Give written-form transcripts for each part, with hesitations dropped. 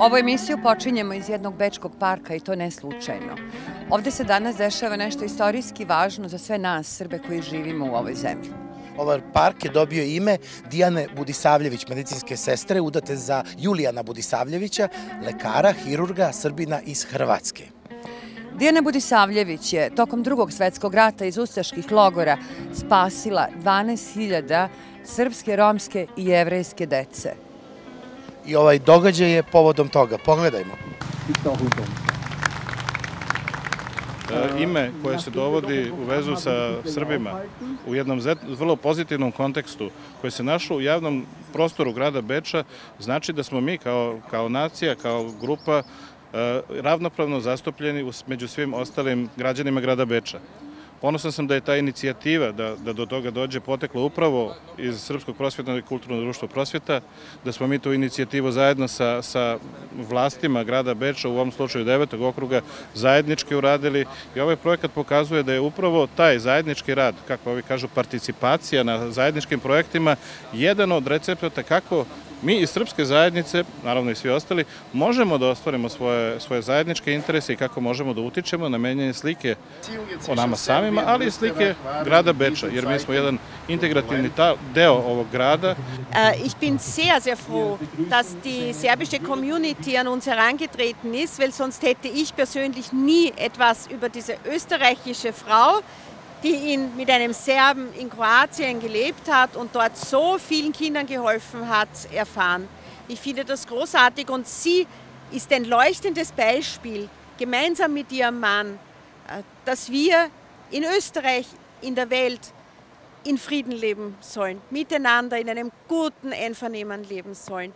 Ovu emisiju počinjemo iz jednog bečkog parka i to ne slučajno. Ovde se danas dešava nešto istorijski važno za sve nas Srbe koji živimo u ovoj zemlji. Ovaj park je dobio ime Dijane Budisavljević, medicinske sestre, udate za Julijana Budisavljevića, lekara, hirurga, Srbina iz Hrvatske. Dijana Budisavljević je tokom Drugog svetskog rata iz ustaških logora spasila 12.000 srpske, romske i jevrejske dece. I ovaj događaj je povodom toga. Pogledajmo. Ime koje se dovodi u vezu sa Srbima u jednom vrlo pozitivnom kontekstu koje se našlo u javnom prostoru grada Beča znači da smo mi kao nacija, kao grupa ravnopravno zastupljeni među svim ostalim građanima grada Beča. Ponosan sam da je ta inicijativa, da do toga dođe, potekla upravo iz Srpskog prosvjetnog i kulturnog društva prosvjeta, da smo mi tu inicijativu zajedno sa vlastima grada Beča, u ovom slučaju 9. okruga, zajednički uradili i ovaj projekat pokazuje da je upravo taj zajednički rad, kako ovi kažu, participacija na zajedničkim projektima, jedan od recepta kako mi iz srpske zajednice, naravno i svi ostali, možemo da ostvarimo svoje zajedničke interese i kako možemo da utičemo na menjanje slike o nama samima, ali i slike grada Beča, jer mi smo jedan integrativni deo ovog grada. Ich bin sehr, sehr froh, dass die serbische Community an uns herangetreten ist, weil sonst hätte ich persönlich nie etwas über diese österreichische Frau, die mit einem Serben in Kroatien gelebt hat und dort so vielen Kindern geholfen hat, erfahren. Ich finde das großartig und sie ist ein leuchtendes Beispiel, gemeinsam mit ihrem Mann, dass wir in Österreich, in der Welt in Frieden leben sollen, miteinander in einem guten Einvernehmen leben sollen.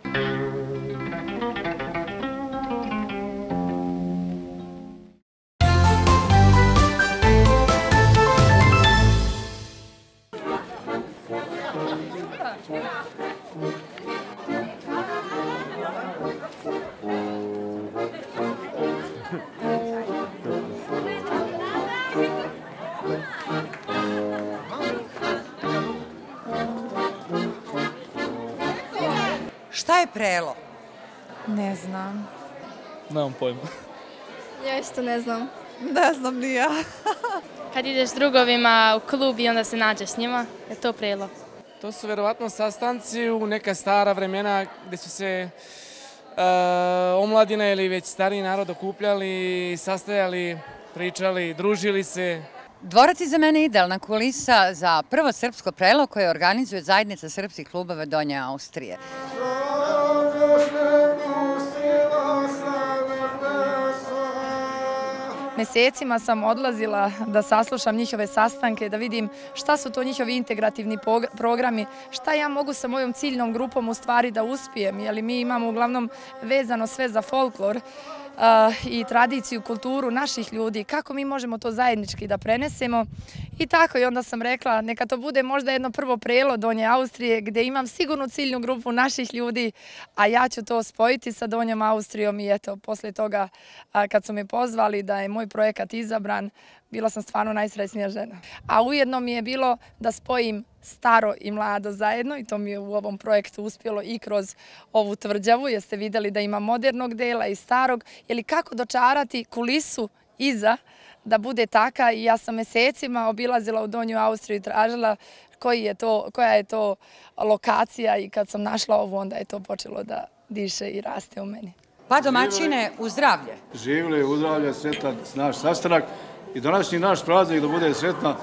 Šta je prelo? Ne znam. Nemam pojma. Ja isto ne znam. Ne znam ni ja. Kad ideš s drugovima u klub i onda se nađeš s njima, je to prelo. To su verovatno sastanci u neka stara vremena gde su se omladina ili već stariji narod okupljali, sastajali, pričali, družili se. Dvorac je za mene idealna kulisa za prvo srpsko prelo koje organizuje zajednica srpskih klubova Donje Austrije. Mesecima sam odlazila da saslušam njihove sastanke, da vidim šta su to njihovi integrativni programi, šta ja mogu sa mojom ciljnom grupom u stvari da uspijem, jer mi imamo uglavnom vezano sve za folklor i tradiciju, kulturu naših ljudi, kako mi možemo to zajednički da prenesemo. I tako, i onda sam rekla, neka to bude možda jedno prvo prelo Donje Austrije, gde imam sigurnu ciljnu grupu naših ljudi, a ja ću to spojiti sa Donjom Austrijom i eto, posle toga, kad su me pozvali da je moj projekat izabran, bila sam stvarno najsrećnija žena. A ujedno mi je bilo da spojim staro i mlado zajedno i to mi je u ovom projektu uspjelo i kroz ovu tvrđavu, jer ste vidjeli da ima modernog dela i starog, ili kako dočarati kulisu iza da bude taka i ja sam mesecima obilazila u Donju Austriju i tražila koja je to lokacija i kad sam našla ovu, onda je to počelo da diše i raste u meni. Pa domaćine, u zdravlje. Živjeli, u zdravlje, sretan naš sastanak i današnji naš praznik da bude sretna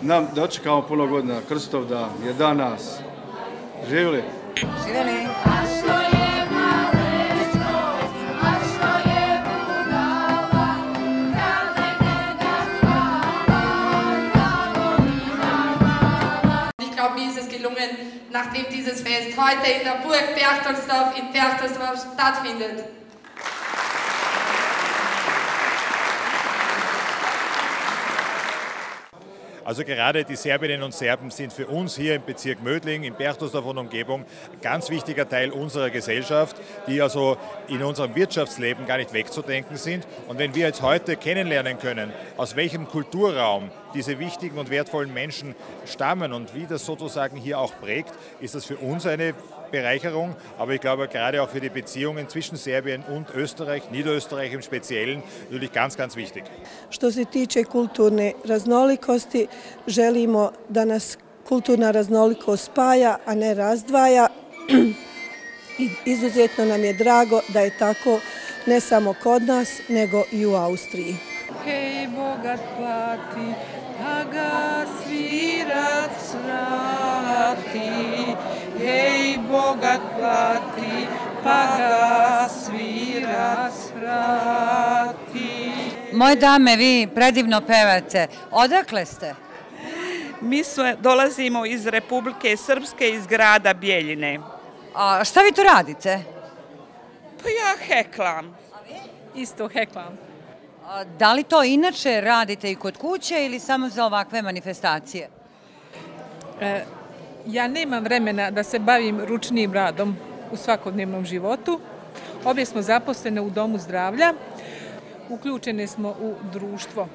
nam dočekamo puno godina. Krstov dan je danas. Živjeli. Živjeli. Ich glaube, mir ist es gelungen, nachdem dieses Fest heute in der Burg Berchtesgaden in Berchtesgaden stattfindet. Also gerade die Serbinnen und Serben sind für uns hier im Bezirk Mödling, in Berchtesgaden und Umgebung, ein ganz wichtiger Teil unserer Gesellschaft, die also in unserem Wirtschaftsleben gar nicht wegzudenken sind. Und wenn wir jetzt heute kennenlernen können, aus welchem Kulturraum diese wichtigen und wertvollen Menschen stammen und wie das sozusagen hier auch prägt, ist das für uns eine Bereicherung, aber ich glaube gerade auch für die Beziehungen zwischen Serbien und Österreich, Niederösterreich im Speziellen, natürlich ganz, ganz wichtig. Što se tiče kulturne raznolikosti, želimo da nas kulturna raznolikost spaja, a ne razdvaja. Izuzetno nam je drago da je tako ne samo kod nas, nego i u Austriji. Hej, bogat plati, pa ga svirac vrati. Hej, bogat plati, pa ga svirac vrati. Moje dame, vi predivno pevate. Odakle ste? Mi dolazimo iz Republike Srpske, iz grada Bjeljine. A šta vi to radite? Pa ja heklam. Isto heklam. Da li to inače radite i kod kuće ili samo za ovakve manifestacije? Ja nemam vremena da se bavim ručnim radom u svakodnevnom životu. Obje smo zaposlene u Domu zdravlja. Uključene smo u društvo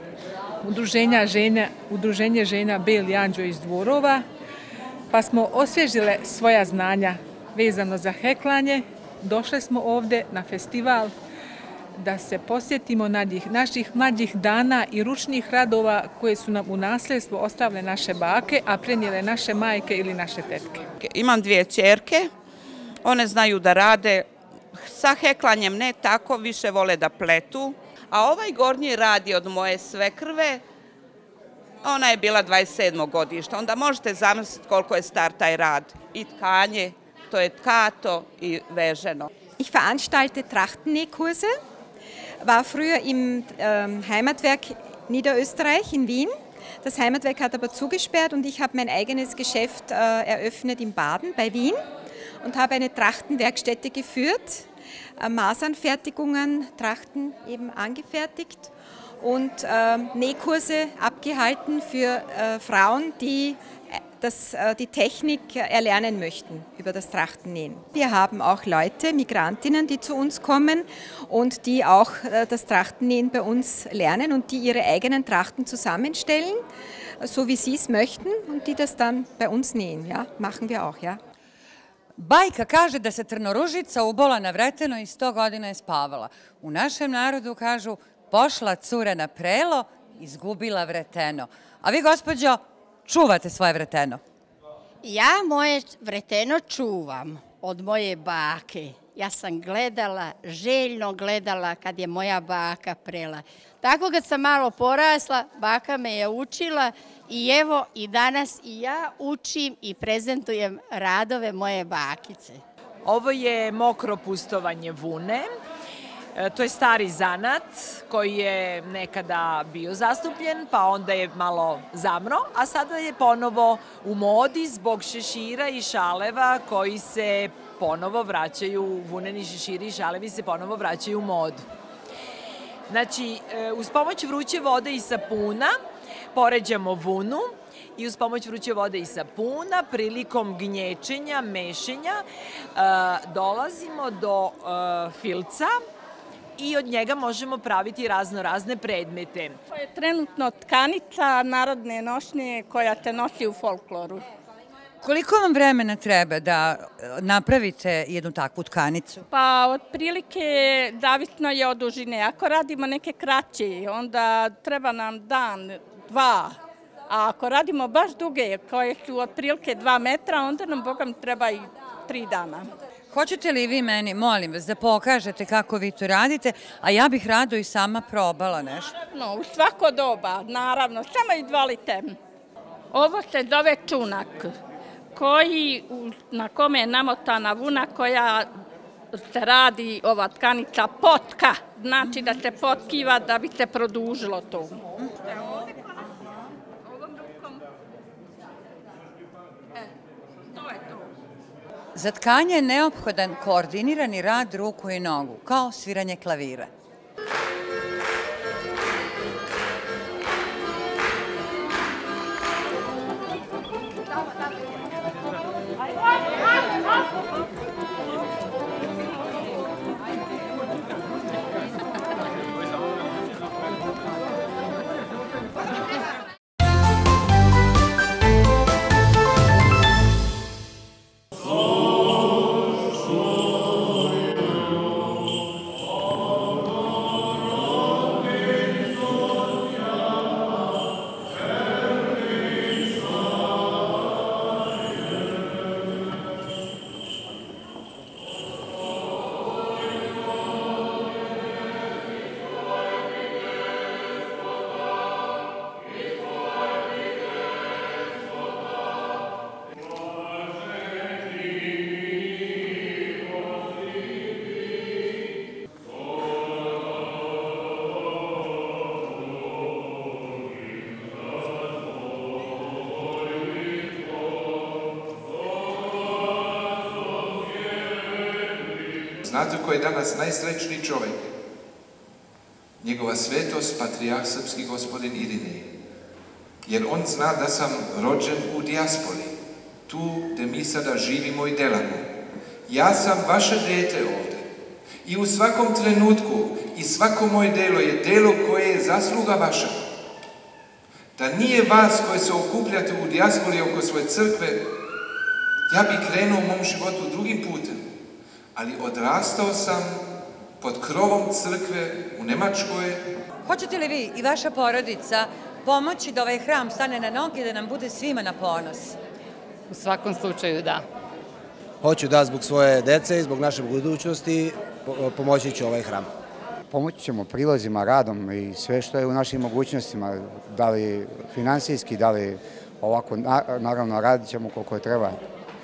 Udruženje žena Beli anđeo iz Dvorova, pa smo osvježile svoja znanja vezano za heklanje. Došle smo ovde na festival da se posjetimo naših mlađih dana i ručnih radova koje su nam u nasljedstvo ostavile naše bake, a prenijele naše majke ili naše tetke. Imam 2 ćerke, one znaju da rade, sa heklanjem ne tako, više vole da pletu. A ovaj gornji rad je od moje svekrve, ona je bila 27. godišta, onda možete zamisliti koliko je star taj rad. I tkanje, to je tkato i veženo. Ich veranstalte Trachtennähkurse, war früher im Heimatwerk Niederösterreich in Wien. Das Heimatwerk hat aber zugesperrt und ich habe mein eigenes Geschäft eröffnet in Baden bei Wien und habe eine Trachtenwerkstätte geführt. Maßanfertigungen, Trachten eben angefertigt und Nähkurse abgehalten für Frauen, die die Technik erlernen möchten über das Trachtennähen. Wir haben auch Leute, Migrantinnen, die zu uns kommen und die auch das Trachtennähen bei uns lernen und die ihre eigenen Trachten zusammenstellen, so wie sie es möchten und die das dann bei uns nähen. Ja, machen wir auch, ja. Bajka kaže da se Trnoružica ubola na vreteno i 100 godina je spavala. U našem narodu kažu pošla cura na prelo, izgubila vreteno. A vi, gospođo, čuvate svoje vreteno? Ja moje vreteno čuvam od moje bake. Ja sam gledala, željno gledala kad je moja baka prela. Tako kad sam malo porasla, baka me je učila i evo i danas i ja učim i prezentujem radove moje bakice. Ovo je mokro pustovanje vune. To je stari zanat koji je nekada bio zastupljen, pa onda je malo zamro, a sada je ponovo u modi zbog šešira i šaleva koji se ponovo vraćaju, vuneni šeširi i šalevi se ponovo vraćaju u modu. Znači, uz pomoć vruće vode i sapuna poređamo vunu i uz pomoć vruće vode i sapuna prilikom gnječenja, mešenja dolazimo do filca i od njega možemo praviti razne predmete. To je trenutno tkanica narodne nošnje koja te nosi u folkloru. Koliko vam vremena treba da napravite jednu takvu tkanicu? Pa, otprilike, zavisno je od dužine. Ako radimo neke kraće, onda treba nam dan, 2. A ako radimo baš duge, koje su otprilike 2 metra, onda nam, bogam, treba i 3 dana. Hoćete li vi meni, molim vas, da pokažete kako vi to radite, a ja bih rado i sama probala nešto? No, u svako doba, naravno, samo izvolite. Ovo se zove čunak, na kome je namotana vuna koja se radi, ova tkanica potka, znači da se potkiva da bi se produžilo to. Za tkanje je neophodan koordinirani rad ruku i nogu, kao sviranje klavira. Oh Znate ko je danas najsrećniji čovjek? Njegova svetost, patrijarh srpski gospodin Irinej. Jer on zna da sam rođen u dijaspori, tu gdje mi sada živimo i delamo. Ja sam vaše dete ovdje i u svakom trenutku i svako moje delo je delo koje je zasluga vaša. Da nije vas koji se okupljate u dijaspori oko svoje crkve, ja bih krenuo u mom životu drugim putem, ali odrastao sam pod krovom crkve u Nemačkoj. Hoćete li vi i vaša porodica pomoći da ovaj hram stane na noge i da nam bude svima na ponos? U svakom slučaju da. Hoću da zbog svoje dece i zbog naše budućnosti pomoći ću ovaj hram. Pomoći ćemo prilozima, radom i sve što je u našim mogućnostima, da li finansijski, da li ovako, naravno radit ćemo koliko je treba.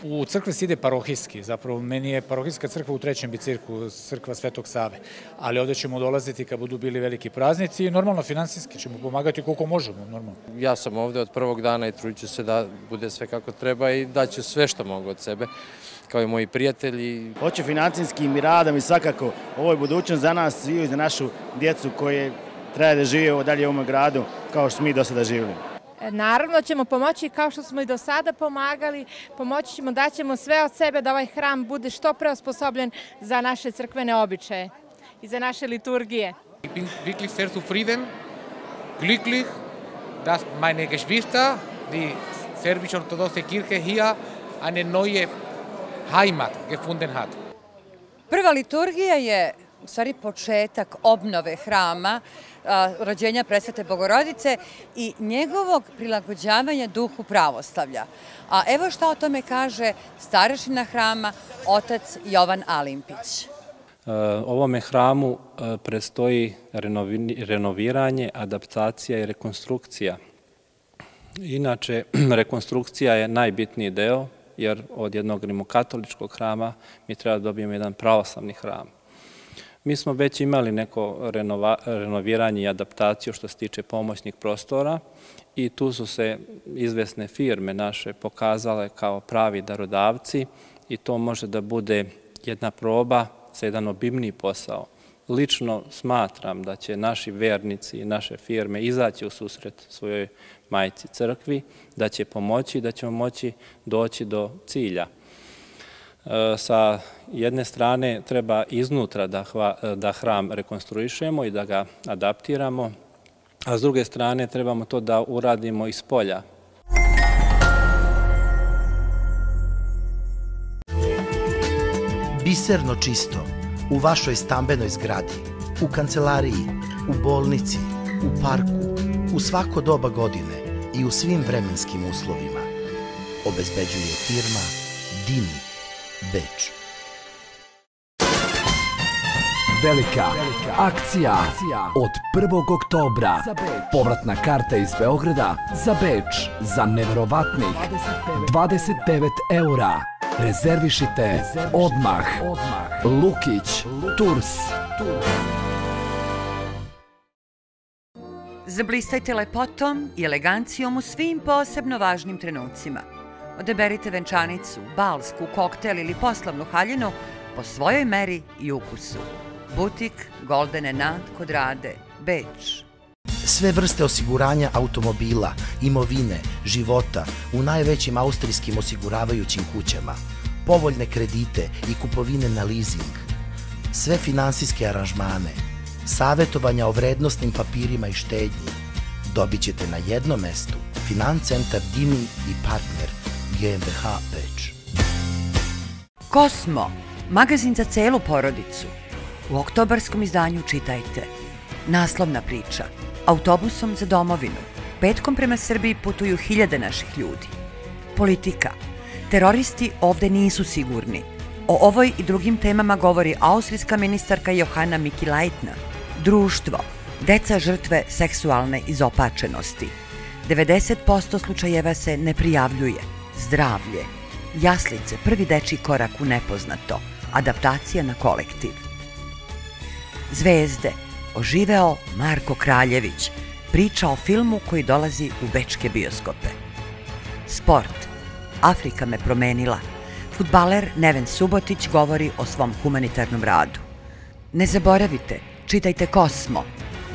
U crkve se ide parohijski, zapravo meni je parohijska crkva u trećem bicirku, crkva Svetog Save, ali ovdje ćemo dolaziti kad budu bili veliki praznici i normalno finansijski ćemo pomagati koliko možemo, normalno. Ja sam ovdje od prvog dana i trudit ću se da bude sve kako treba i daću sve što mogu od sebe, kao i moji prijatelji. Hoću financijskim i radom i svakako ovo je budućnost za nas i za našu djecu koje treba da žive dalje u ovom gradu kao što smo mi do sada živjeli. Naravno ćemo pomoći kao što smo i do sada pomagali, pomoći ćemo, daćemo sve od sebe da ovaj hram bude što pre osposobljen za naše crkvene običaje i za naše liturgije. Ich bin wirklich sehr zufrieden, glücklich, dass meine Geschwister, die serbisch-orthodoxe Kirche hier eine neue Heimat gefunden hat. Prva liturgija je u stvari početak obnove hrama, rođenja Presvete Bogorodice i njegovog prilagođavanja duhu pravoslavlja. A evo šta o tome kaže starešina hrama, otac Jovan Alimpić. Ovome hramu predstoji renoviranje, adaptacija i rekonstrukcija. Inače, rekonstrukcija je najbitniji deo, jer od jednog rimokatoličkog hrama mi treba da dobijemo jedan pravoslavni hram. Mi smo već imali neko renoviranje i adaptaciju što se tiče pomoćnih prostora i tu su se izvesne firme naše pokazale kao pravi darodavci i to može da bude jedna proba za jedan obimniji posao. Lično smatram da će naši vernici i naše firme izaći u susret svojoj majci crkvi, da će pomoći i da ćemo moći doći do cilja. Sa jedne strane treba iznutra da hram rekonstruišemo i da ga adaptiramo, a s druge strane trebamo to da uradimo iz polja. Biserno čisto u vašoj stambenoj zgradi, u kancelariji, u bolnici, u parku, u svako doba godine i u svim vremenskim uslovima obezbeđuje firma Dini, Beč. Velika akcija od 1. oktobra. Povratna karta iz Beograda za Beč za neverovatnih 29 €. Rezervišite odmah. Lukić Tours. Zablistajte lepotom i elegancijom u svim posebno važnim trenucima. Odaberite venčanicu, balsku, koktel ili poslovnu haljinu po svojoj meri i ukusu. Butik Goldene Nad kod Rade, Beč. Sve vrste osiguranja automobila, imovine, života u najvećim austrijskim osiguravajućim kućama, povoljne kredite i kupovine na leasing, sve finansijske aranžmane, savjetovanja o vrednostnim papirima i štednji dobit ćete na jednom mestu. Financentar Dini i partner GmbH Beč. Kosmo, magazin za celu porodicu. U oktobarskom izdanju čitajte: naslovna priča, autobusom za domovinu, petkom prema Srbiji putuju hiljade naših ljudi. Politika, teroristi ovde nisu sigurni. O ovoj i drugim temama govori austrijska ministarka Johanna Mikilajtna. Društvo, deca žrtve seksualne izopačenosti. 90% slučajeva se ne prijavljuje. Zdravlje, jaslice, prvi dečiji korak u nepoznato, adaptacija na kolektiv. Zvezde, oživeo Marko Kraljević, priča o filmu koji dolazi u bečke bioskope. Sport, Afrika me promenila, Fudbaler Neven Subotić govori o svom humanitarnom radu. Ne zaboravite, čitajte Kosmo,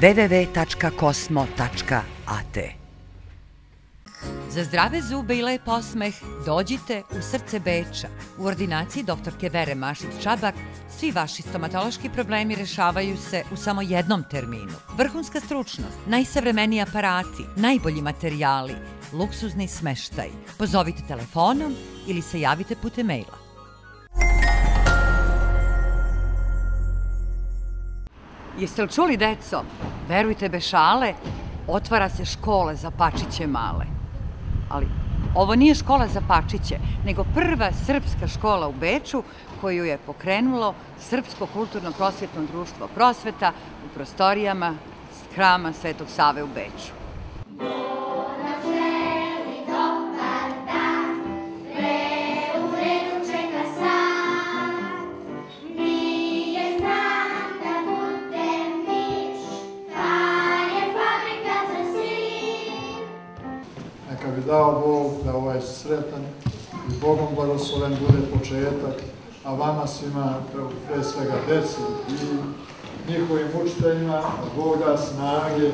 www.kosmo.at. Za zdrave zube i lep osmeh dođite u srce Beča. U ordinaciji doktorke Vere Mašić-Čabak svi vaši stomatološki problemi rešavaju se u samo jednom terminu. Vrhunska stručnost, najsavremeniji aparati, najbolji materijali, luksuzni smeštaj. Pozovite telefonom ili se javite putem maila. Jeste li čuli, deco? Verujte bez šale, otvara se škola za pačiće male. Ali ovo nije škola za pačiće, nego prva srpska škola u Beču koju je pokrenulo Srpsko kulturno-prosvetno društvo Prosveta u prostorijama hrama Svetog Save u Beču. Neka bi dao Bog da ovaj sretan i Bogom blagosloven bude početak, a vama svima, pre svega deci i njihovim učiteljima, Boga, snage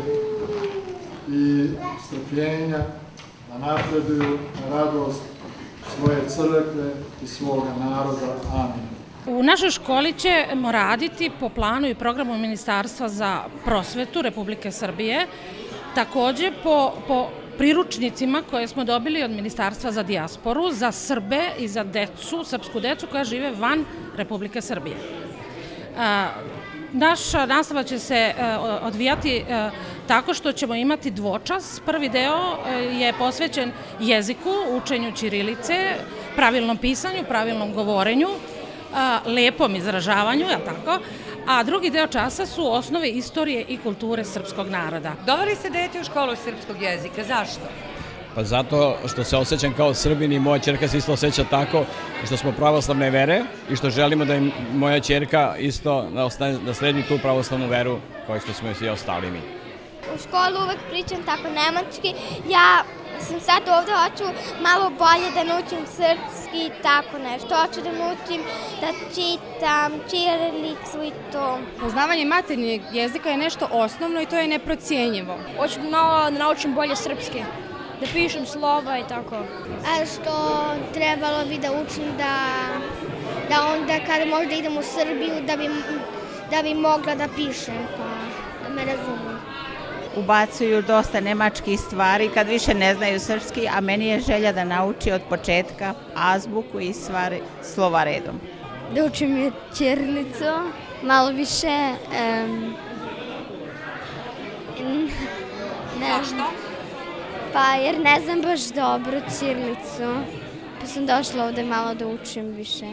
i strpljenja da napreduju na radost svoje crkve i svoga naroda. Amin. U našoj školi ćemo raditi po planu i programu Ministarstva za prosvetu Republike Srbije, takođe po priručnicima koje smo dobili od Ministarstva za dijasporu, za Srbe i za decu, srpsku decu koja žive van Republike Srbije. Naša nastava će se odvijati tako što ćemo imati dvočas. Prvi deo je posvećen jeziku, učenju ćirilice, pravilnom pisanju, pravilnom govorenju, lepom izražavanju, je li tako? A drugi deo časa su osnove istorije i kulture srpskog naroda. Doveli ste dete u školu srpskog jezika, zašto? Pa zato što se osjećam kao Srbin i moja ćerka se isto osjeća tako što smo pravoslavne vere i što želimo da im moja ćerka isto da sledi tu pravoslavnu veru kao što smo i svi ostali mi. U školu uvek pričam tako nemački. Ja sam sad ovde, hoću malo bolje da naučim srpski i tako nešto. Hoću da naučim da čitam ćirilicu i to. Poznavanje maternjeg jezika je nešto osnovno i to je neprocijenjivo. Hoću malo da naučim bolje srpski, da pišem slova i tako. A što trebalo bi da učim da onda kada možda idem u Srbiju da bi mogla da pišem, pa da me razumiju. Ubacuju dosta nemačkih stvari kad više ne znaju srpski, a meni je želja da nauči od početka azbuku i slova redom. Da učim ćirilicu, malo više. Zašto? Pa jer ne znam baš dobro ćirilicu, pa sam došla ovde malo da učim više.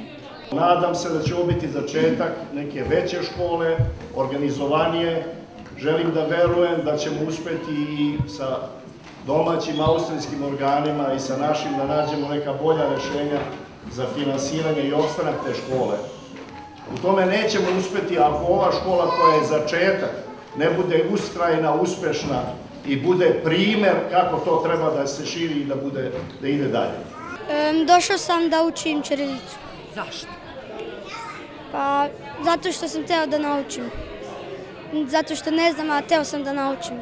Nadam se da će ovo biti začetak neke veće škole, organizovanije. Želim da verujem da ćemo uspeti i sa domaćim austrijskim organima i sa našim da nađemo neka bolja rešenja za finansiranje i opstanak te škole. U tome nećemo uspeti ako ova škola koja je začetak ne bude ustrajna, uspešna i bude primer kako to treba da se širi i da ide dalje. Došao sam da učim ćirilicu. Zašto? Pa zato što sam hteo da naučim. Zato što ne znam, a hteo sam da naučim.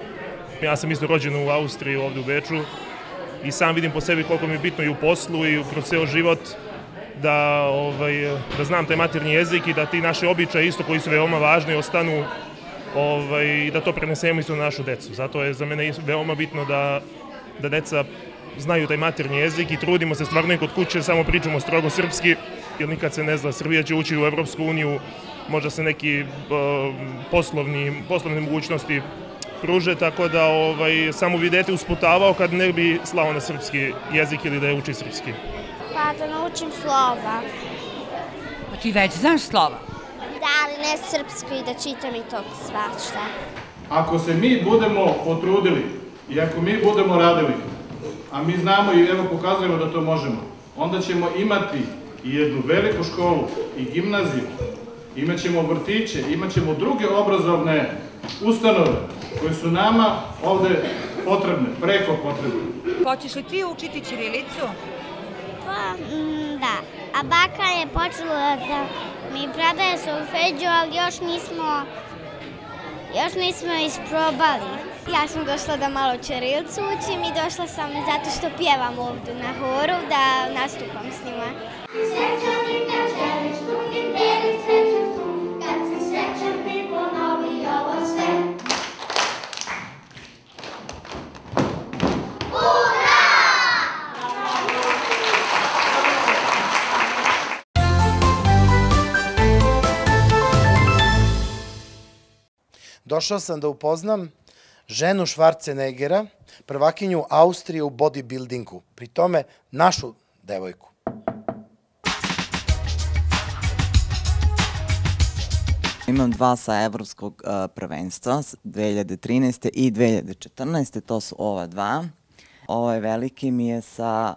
Ja sam isto rođen u Austriji, ovde u Beču, i sam vidim po sebi koliko mi je bitno i u poslu i kroz ceo život da znam taj maternji jezik i da ti naši običaji isto koji su veoma važni ostanu i da to prenesemo isto na našu decu. Zato je za mene veoma bitno da deca znaju taj maternji jezik i trudimo se stvarno i kod kuće, samo pričamo strogo srpski, jer nikad se ne zna, Srbija će ući u Evropsku uniju, možda se neki poslovne mogućnosti pruže, tako da samo bi dete usputavao kad ne bi slao na srpski jezik ili da je uči srpski. Pa da naučim slova. Pa ti već znaš slova? Da, ali ne srpsko i da čitam i to svašta. Ako se mi budemo potrudili i ako mi budemo radili, a mi znamo i evo pokazujemo da to možemo, onda ćemo imati i jednu veliku školu i gimnaziju, imat ćemo vrtiće, imat ćemo druge obrazovne ustanove koje su nama ovde potrebne, preko potrebne. Hoćeš li ti učiti ćirilicu? Pa, da. A baka je počela da mi predaje solfeđu, ali još nismo isprobali. Ja sam došla da malo ćirilicu učim i došla sam zato što pjevam ovdje na horu da nastupam s njima. Srećani kad želiš drugim deli sreću tu, kad si srećan ti ponovi ovo sve. Došao sam da upoznam ženu Schwarzeneggera, prvakinju Austrije u bodybuildingu, pri tome našu devojku. Imam 2 sa evropskog prvenstva, 2013. i 2014. To su ova 2. Ovaj veliki mi je sa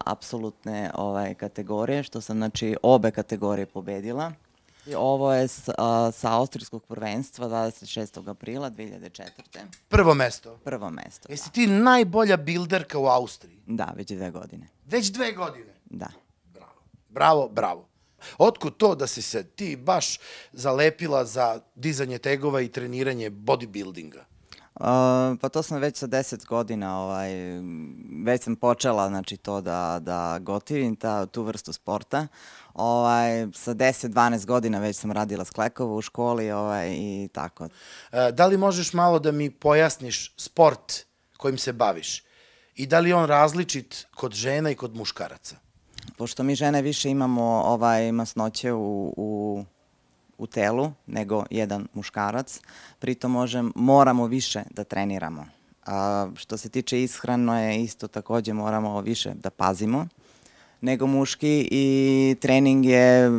apsolutne kategorije, što sam znači obe kategorije pobedila. Ovo je sa austrijskog prvenstva 26. aprila 2004. Prvo mesto? Prvo mesto, da. Jesi ti najbolja bilderka u Austriji? Da, već 2 godine. Već 2 godine? Da. Bravo, bravo. Otkud to da si se ti baš zalepila za dizanje tegova i treniranje bodybuildinga? Pa to sam već sa 10 godina, već sam počela znači to da gotivim tu vrstu sporta. Sa 10-12 godina već sam radila sklekovo u školi i tako. Da li možeš malo da mi pojasniš sport kojim se baviš i da li je on različit kod žena i kod muškaraca? Pošto mi žene više imamo masnoće u telu nego jedan muškarac, pritom moramo više da treniramo. Što se tiče ishrane, isto takođe moramo više da pazimo nego muški i trening je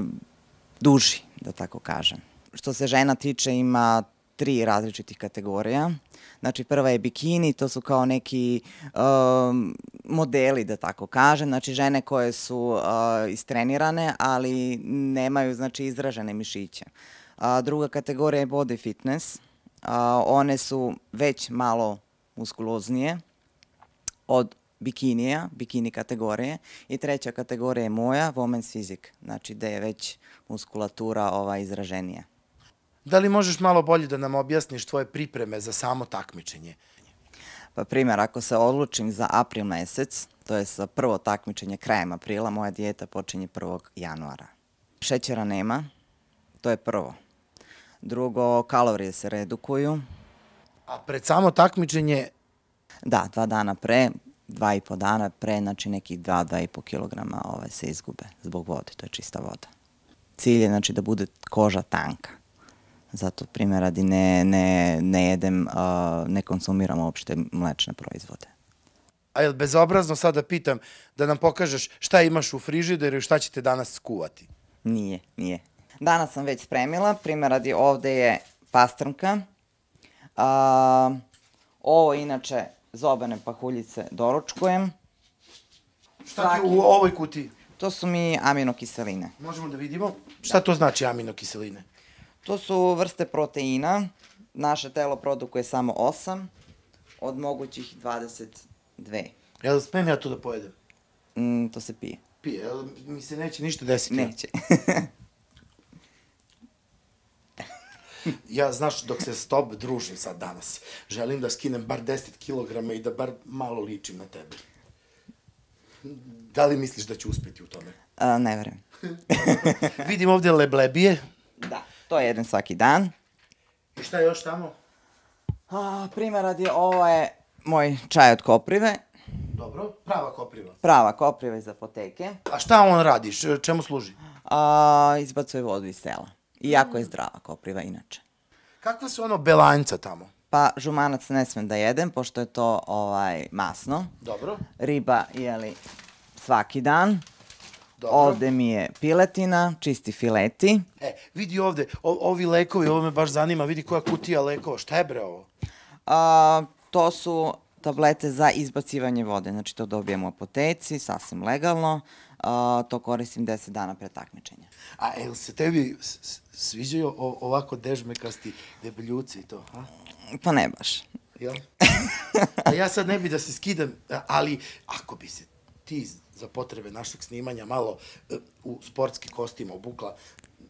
duži, da tako kažem. Što se žena tiče, ima 3 različitih kategorija. Znači, prva je bikini, to su kao neki modeli, da tako kažem. Znači, žene koje su istrenirane, ali nemaju, znači, izražene mišiće. Druga kategorija je body fitness. One su već malo muskuloznije od bikinija, bikini kategorije. I treća kategorija je moja, women's physique, znači da je već muskulatura izraženija. Da li možeš malo bolje da nam objasniš tvoje pripreme za samo takmičenje? Pa primjer, ako se odlučim za april mesec, to je za prvo takmičenje krajem aprila, moja dijeta počinje 1. januara. Šećera nema, to je prvo. Drugo, kalorije se redukuju. A pred samo takmičenje? Da, 2 dana pre, 2,5 dana pre, znači nekih 2-2,5 kilograma se izgube zbog vode, to je čista voda. Cilj je znači da bude koža tanka. Zato, primjer radi, ne jedem, ne konsumiram uopšte mlečne proizvode. A je li bezobrazno sad da pitam da nam pokažeš šta imaš u frižideru i šta ćete danas skuvati? Nije, nije. Danas sam već spremila, primjer radi, ovde je pastrnka. Ovo inače zobene pahuljice doručkujem. Šta ti u ovoj kutiji? To su mi aminokiseline. Možemo da vidimo? Šta to znači aminokiseline? To su vrste proteina. Naše telo produkuje samo 8 od mogućih 22. Jel smem ja to da pojedem? To se pije. Pije, jel mi se neće ništa desiti? Neće. Ja, znaš, dok se s tobom družim sad danas, želim da skinem bar 10 kilograma i da bar malo ličim na tebe. Da li misliš da ću uspeti u tome? Ne verujem. Vidim ovde leblebije. Da, to jedem svaki dan. I šta je još tamo? Primjer radi, ovo je moj čaj od koprive. Dobro, prava kopriva. Prava kopriva iz apoteke. A šta on radi? Čemu služi? Izbacuje vodu iz tela. I jako je zdrava kopriva inače. Kakva su ono belanjca tamo? Pa žumanac ne smem da jedem, pošto je to masno. Dobro. Riba jeli svaki dan. Dobro. Ovde mi je piletina, čisti fileti. Vidi ovde, ovi lekovi, ovo me baš zanima, vidi koja kutija lekova. Šta je bre ovo? To su tablete za izbacivanje vode, znači to dobijem u apoteci, sasvim legalno. To koristim 10 dana pre takmičenja. A jel se tebi sviđaju ovako dežmekasti debeljuci i to? Pa ne baš. Jel? A ja sad ne bi da se skidam, ali ako bi se ti za potrebe našeg snimanja malo u sportski kostim obukla.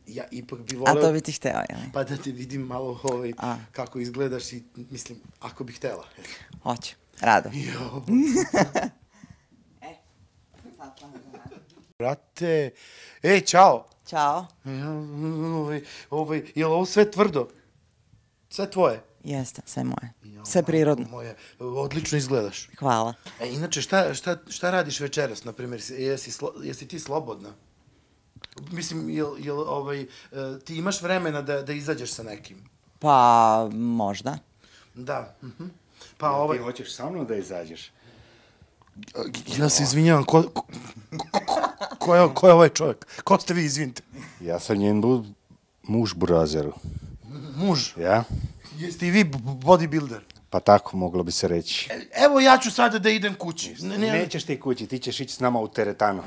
Ja ipak bi voleo... A to bi ti hteo, jel? Pa da te vidim malo kako izgledaš i, mislim, ako bih htela. Hoću, rado. Brate, čao. Ćao. Je li ovo sve tvrdo? Sve tvoje? Jeste, sve moje. Sve prirodno. Odlično izgledaš. Hvala. Inače, šta radiš večeras, na primjer? Jesi ti slobodna? Mislim, ti imaš vremena da izađeš sa nekim? Pa, možda. Da. Ti hoćeš sa mnom da izađeš? Ja se izvinjavam, ko je ovaj čovjek? Ko ste vi, izvinite? Ja sam njen muž burazeru. Muž? Ja. Jeste i vi bodybuilder? Pa tako moglo bi se reći. Evo ja ću sada da idem kući. Nećeš ti kući, ti ćeš ići s nama u teretanu.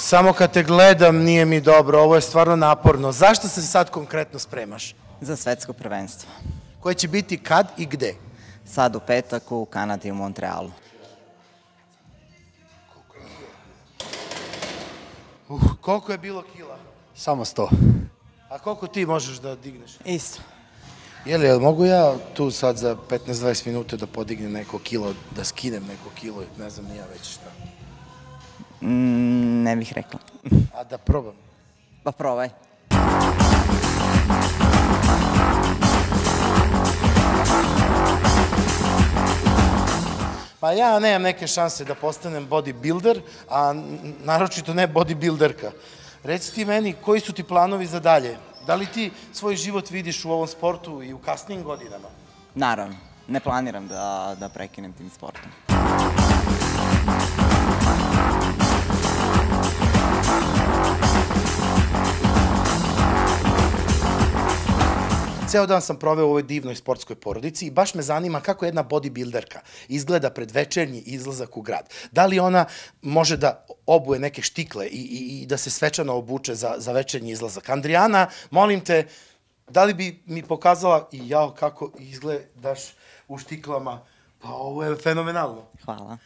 Samo kad te gledam nije mi dobro, ovo je stvarno naporno. Zašto se sad konkretno spremaš? Za svetsko prvenstvo. Koje će biti kad i gde? Sad u petak u Kanadi i u Montrealu. Koliko je bilo kila? Samo 100. A koliko ti možeš da digneš? Isto. Jel mogu ja tu sad za 15-20 minuta da podignem neko kilo, da skinem neko kilo, ne znam ni ja već šta? Ne bih rekla. A da probam? Pa probaj. Pa ja nemam neke šanse da postanem bodybuilder, a naročito ne bodybuilderka. Reci ti meni, koji su ti planovi za dalje? Da li ti svoj život vidiš u ovom sportu i u kasnijim godinama? Naravno. Ne planiram da prekinem tim sportom. Ceo dan sam proveo u ovoj divnoj sportskoj porodici i baš me zanima kako jedna bodybuilderka izgleda pred večernji izlazak u grad. Da li ona može da obuje neke štikle i da se svečano obuče za večernji izlazak? Andrijana, molim te, da li bi mi pokazala i kako izgledaš u štiklama? Pa ovo je fenomenalno. Hvala.